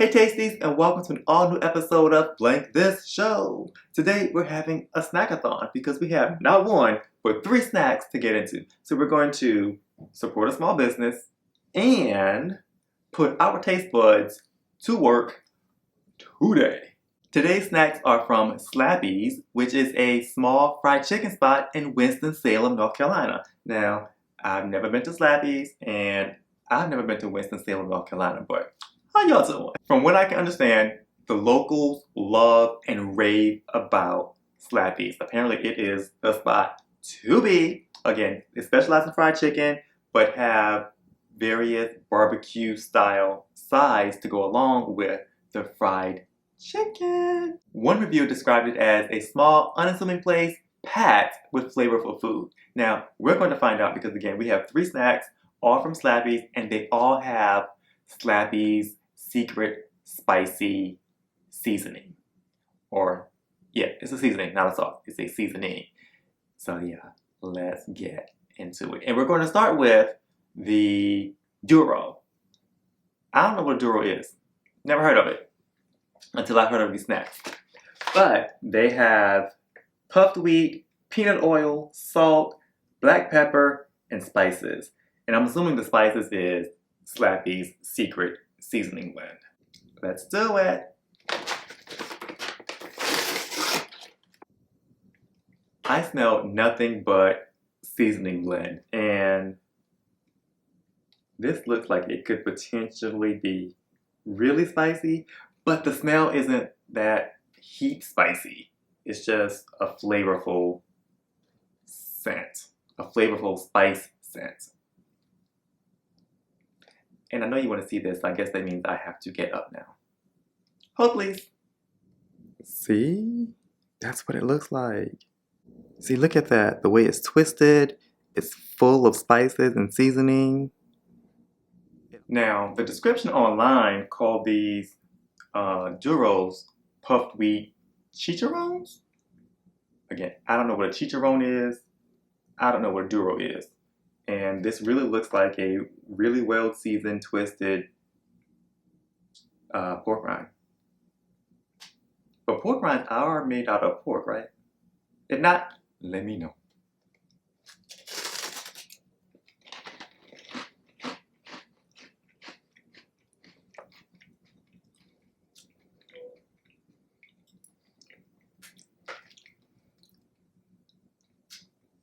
Hey Tasties, and welcome to an all-new episode of Blank This Show. Today we're having a snackathon because we have not one, but 3 snacks to get into. So we're going to support a small business and put our taste buds to work today. Today's snacks are from Slappy's, which is a small fried chicken spot in Winston-Salem, North Carolina. Now, I've never been to Slappy's and I've never been to Winston-Salem, North Carolina, but how y'all doing? From what I can understand, the locals love and rave about Slappy's. Apparently it is the spot to be. Again, they specialize in fried chicken, but have various barbecue style sides to go along with the fried chicken. One review described it as a small, unassuming place packed with flavorful food. Now, we're going to find out because again, we have 3 snacks, all from Slappy's, and they all have Slappy's secret spicy seasoning. Or, yeah, it's a seasoning, not a sauce. It's a seasoning. So yeah, let's get into it. And we're going to start with the Duro. I don't know what a Duro is. Never heard of it until I heard of these snacks. But they have puffed wheat, peanut oil, salt, black pepper, and spices. And I'm assuming the spices is Slappy's secret seasoning blend. Let's do it. I smell nothing but seasoning blend, and this looks like it could potentially be really spicy, but the smell isn't that heat spicy. It's just a flavorful scent, a flavorful spice scent. And I know you want to see this, so I guess that means I have to get up now. Hold please. See? That's what it looks like. See, look at that. The way it's twisted. It's full of spices and seasoning. Now, the description online called these Duros puffed wheat chicharrones. Again, I don't know what a chicharrone is. I don't know what a Duro is. And this really looks like a really well seasoned, twisted pork rind. But pork rinds are made out of pork, right? If not, let me know.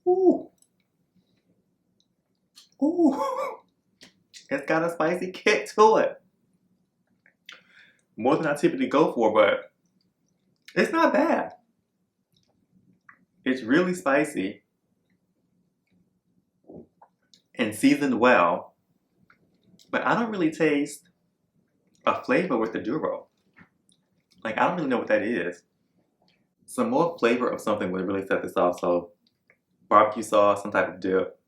Ooh. Ooh. It's got a spicy kick to it. More than I typically go for, but it's not bad. It's really spicy and seasoned well, but I don't really taste a flavor with the Duro. Like, I don't really know what that is. Some more flavor of something would really set this off, so barbecue sauce, some type of dip,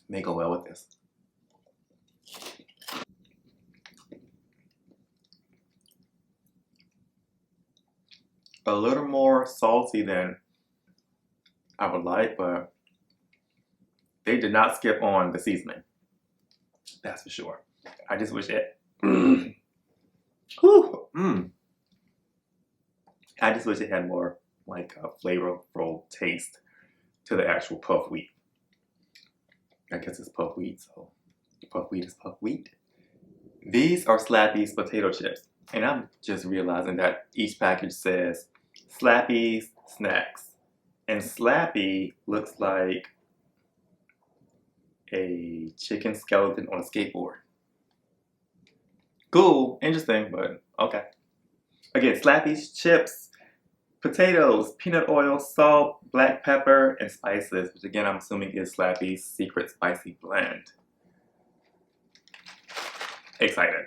may go well with this. A little more salty than I would like, but they did not skip on the seasoning. That's for sure. I just wish it. I just wish it had more like a flavorful taste to the actual puffed wheat. I guess it's puffed wheat, so puffed wheat is puffed wheat. These are Slappy's potato chips, and I'm just realizing that each package says Slappy's snacks, and Slappy looks like a chicken skeleton on a skateboard. Cool, interesting, but okay. Again, Slappy's chips, potatoes, peanut oil, salt, black pepper, and spices, which again I'm assuming is Slappy's secret spicy blend. Excited.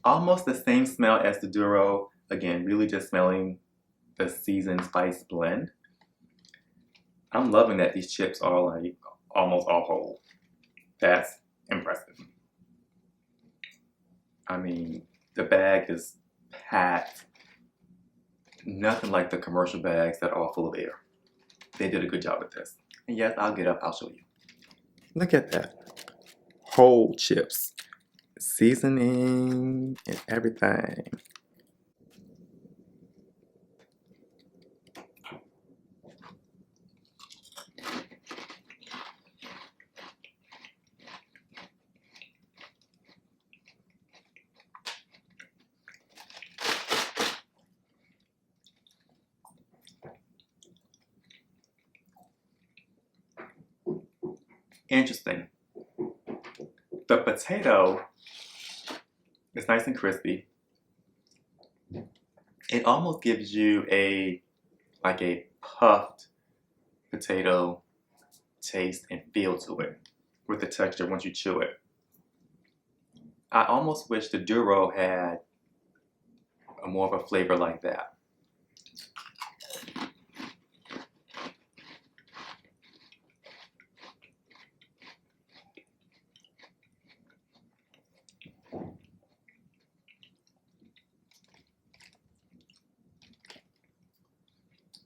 Almost the same smell as the Duro. Again, really just smelling the seasoned spice blend. I'm loving that these chips are like almost all whole. That's impressive. I mean, the bag is packed. Nothing like the commercial bags that are all full of air. They did a good job with this. And yes, I'll get up, I'll show you. Look at that. Whole chips. Seasoning and everything. Interesting. The potato is nice and crispy. It almost gives you a puffed potato taste and feel to it with the texture once you chew it. I almost wish the Duro had more of a flavor like that.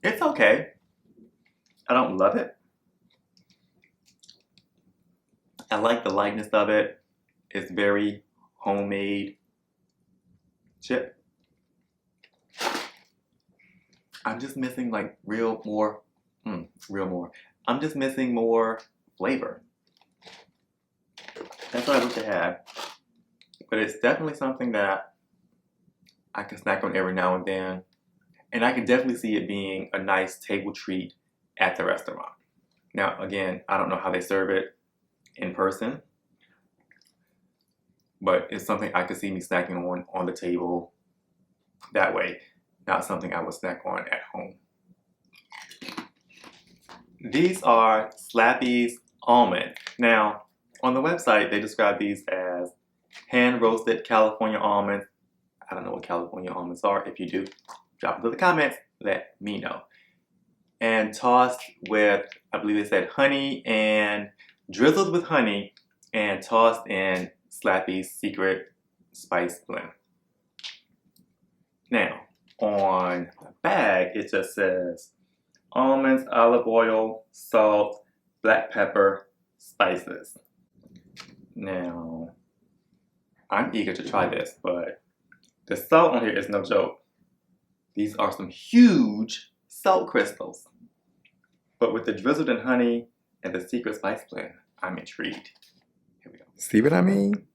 It's okay. I don't love it. I like the lightness of it. It's very homemade chip. I'm just missing like more. I'm just missing more flavor. That's what I wish I had. But it's definitely something that I can snack on every now and then. And I can definitely see it being a nice table treat at the restaurant. Now, again, I don't know how they serve it in person, but it's something I could see me snacking on the table that way, not something I would snack on at home. These are Slappy's almond. Now, on the website, they describe these as hand-roasted California almonds. I don't know what California almonds are. If you do, drop into the comments, let me know. And tossed with, I believe they said honey, and drizzled with honey and tossed in Slappy's secret spice blend. Now, on the bag, it just says almonds, olive oil, salt, black pepper, spices. Now, I'm eager to try this, but the salt on here is no joke. These are some huge salt crystals. But with the drizzled in honey and the secret spice blend, I'm intrigued. Here we go. See what I mean?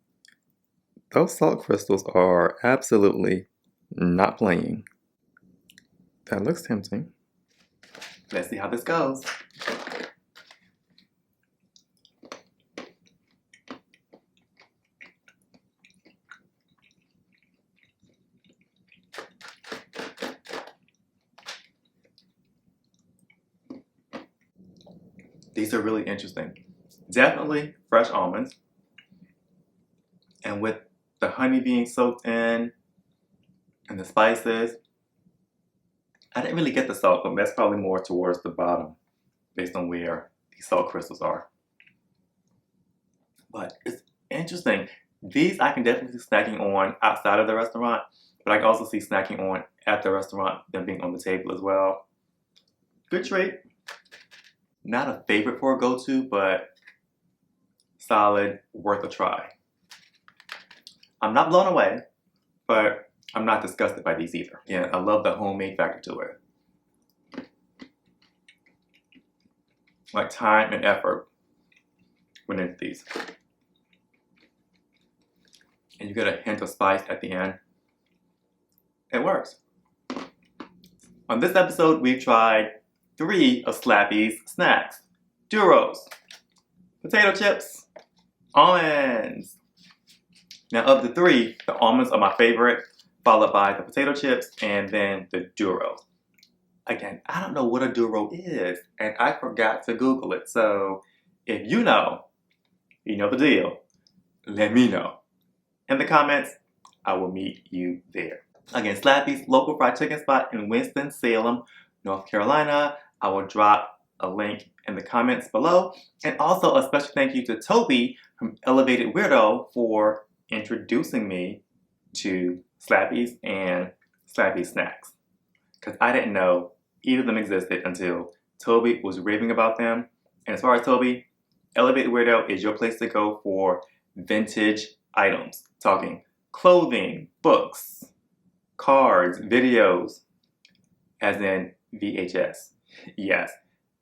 Those salt crystals are absolutely not playing. That looks tempting. Let's see how this goes. These are really interesting. Definitely fresh almonds. And with the honey being soaked in and the spices, I didn't really get the salt, but that's probably more towards the bottom based on where these salt crystals are. But it's interesting. These I can definitely see snacking on outside of the restaurant, but I can also see snacking on at the restaurant, them being on the table as well. Good treat. Not a favorite for a go-to, but solid, worth a try. I'm not blown away, but I'm not disgusted by these either. Yeah, I love the homemade factor to it. Like time and effort went into these. And you get a hint of spice at the end. It works. On this episode, we've tried 3 of Slappy's snacks. Duros, potato chips, almonds. Now of the 3, the almonds are my favorite, followed by the potato chips and then the Duros. Again, I don't know what a Duro is, and I forgot to Google it. So if you know the deal, let me know. In the comments, I will meet you there. Again, Slappy's local fried chicken spot in Winston-Salem, North Carolina. I will drop a link in the comments below. And also a special thank you to Toby from Elevated Weirdo for introducing me to Slappy's and Slappy's snacks. Because I didn't know either of them existed until Toby was raving about them. And as far as Toby, Elevated Weirdo is your place to go for vintage items. Talking clothing, books, cards, videos, as in VHS. Yes,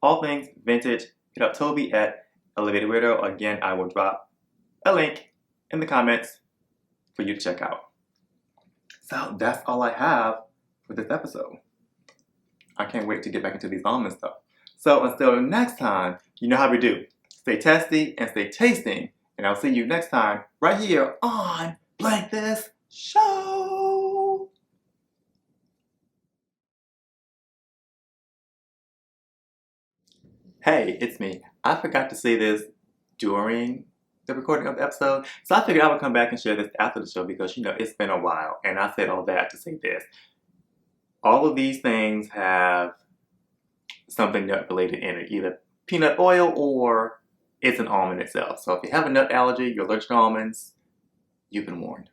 all things vintage. Hit up Toby at Elevated Weirdo. Again, I will drop a link in the comments for you to check out. So that's all I have for this episode. I can't wait to get back into these almonds stuff. So until next time, you know how we do. Stay testy and stay tasting. And I'll see you next time right here on Blank This Show. Hey, it's me. I forgot to say this during the recording of the episode, so I figured I would come back and share this after the show because, it's been a while, and I said all that to say this. All of these things have something nut related in it, either peanut oil or it's an almond itself. So if you have a nut allergy, you're allergic to almonds, you've been warned.